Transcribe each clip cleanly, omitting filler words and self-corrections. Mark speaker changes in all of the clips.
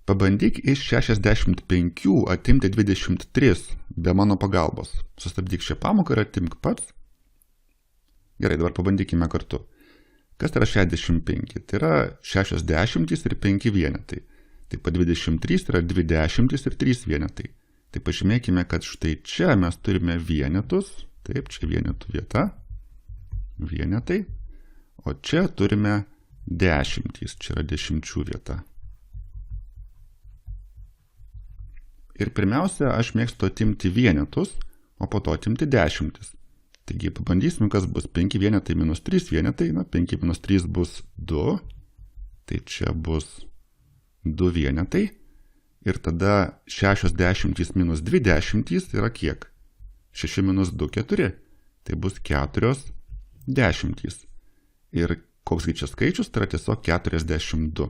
Speaker 1: Pabandyk iš 65 atimti 23 be mano pagalbos. Sustabdyk šią pamoką ir atimk pats. Gerai, dabar pabandykime kartu. Kas yra 65? Tai yra 60 ir 5 vienetai. Taip pat 23 yra 20 ir 3 vienetai. Tai pažymėkime, kad štai čia mes turime vienetus. Taip, čia vienetų vieta. Vienetai. O čia turime dešimtys. Čia yra dešimčių vieta. Ir pirmiausia, aš mėgstu atimti vienetus, o po to atimti dešimtis. Taigi pabandysim, kas bus 5 vienetai minus 3 vienetai. 5 minus 3 bus 2. Tai čia bus 2 vienetai. Ir tada 60 minus 20 yra kiek? 6 minus 2, 4. Tai bus 4 dešimtys. Ir koks čia skaičius, tai yra tiesiog 42.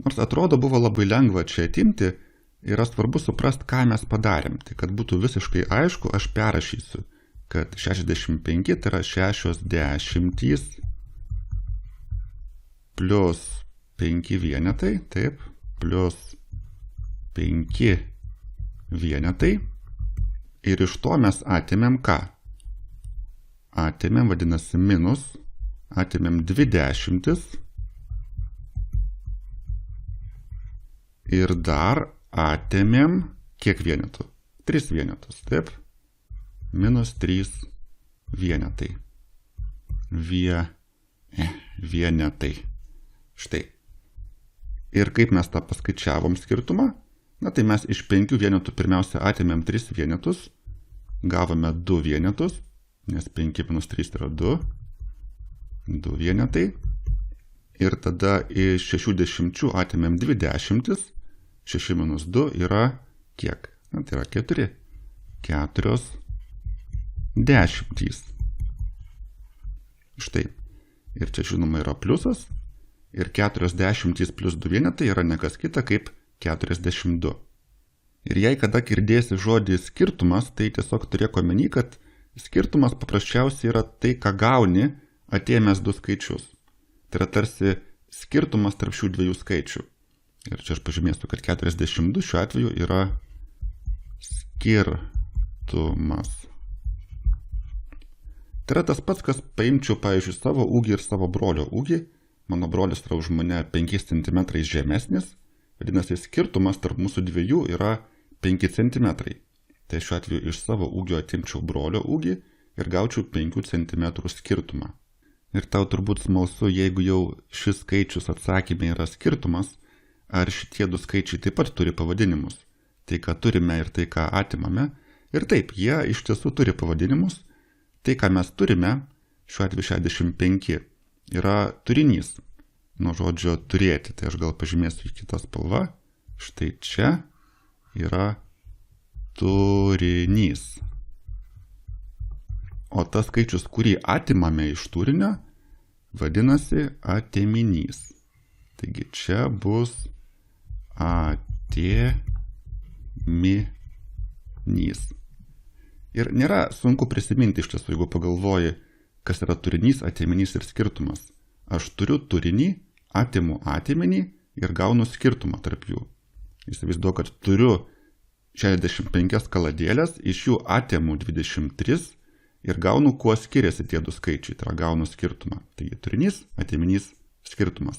Speaker 1: Nors atrodo buvo labai lengva čia atimti, yra svarbu suprasti, ką mes padarėm. Tai kad būtų visiškai aišku, aš perrašysiu, kad 65 tai yra 60 plus 5 vienetai, taip, plus 5 vienetai. Ir iš to mes atėmėm ką? Atėmėm, vadinasi, minus, atėmėm 2 dešimtis ir dar atėmėm kiek vienetų? 3 vienetus, taip? Minus 3 vienetai. Vienetai. Štai. Ir kaip mes tą paskaičiavom skirtumą? Tai mes iš 5 vienetų pirmiausia atėmėm 3 vienetus, gavome 2 vienetus, nes 5 minus 3 yra 2. 2 vienetai. Ir tada iš 60 atėmėm 2 dešimtis. 6 minus 2 yra kiek? Tai yra 4. 4 dešimtys. Štai. Ir čia žinoma yra pliusas. Ir 4 dešimtys plus 2 vienetai yra nekas kita kaip 42. Ir jei kada girdėsi žodį skirtumas, tai tiesiog turėk omeny, kad skirtumas paprasčiausiai yra tai, ką gauni atėmęs 2 skaičius. Tai yra tarsi skirtumas tarp šių dviejų skaičių. Ir čia aš pažymėsiu, kad 42 šiuo atveju yra skirtumas. Tai yra tas pats, kas paimčiau, pavyzdžiui, savo ūgį ir savo brolio ūgį. Mano brolis yra už mane 5 cm žemesnis. Vadinasi, skirtumas tarp mūsų dviejų yra 5 cm. Tai šiuo atveju iš savo ūgio atimčiau brolio ūgį ir gaučiau 5 cm skirtumą. Ir tau turbūt smalsu, jeigu jau šis skaičius atsakymė yra skirtumas, ar šitie 2 skaičiai taip pat turi pavadinimus. Tai, ką turime ir tai, ką atimame. Ir taip, jie iš tiesų turi pavadinimus. Tai, ką mes turime, šiuo atveju 65, yra turinys. Nuo žodžio turėti. Tai aš gal pažymėsiu kitą spalvą. Štai čia yra turinys. O tas skaičius, kurį atimame iš turinio, vadinasi atėminys. Taigi čia bus atėminys. Ir nėra sunku prisiminti iš tiesų, jeigu pagalvoji, kas yra turinys, atėminys ir skirtumas. Aš turiu turinį, atimu atėminį ir gaunu skirtumą tarp jų. Įsivaizduoju, kad turiu 65 kaladėlės, iš jų atimu 23 ir gaunu, kuo skiriasi tie 2 skaičiai, tai yra gaunu skirtumą. Taigi turinys, atėminys, skirtumas.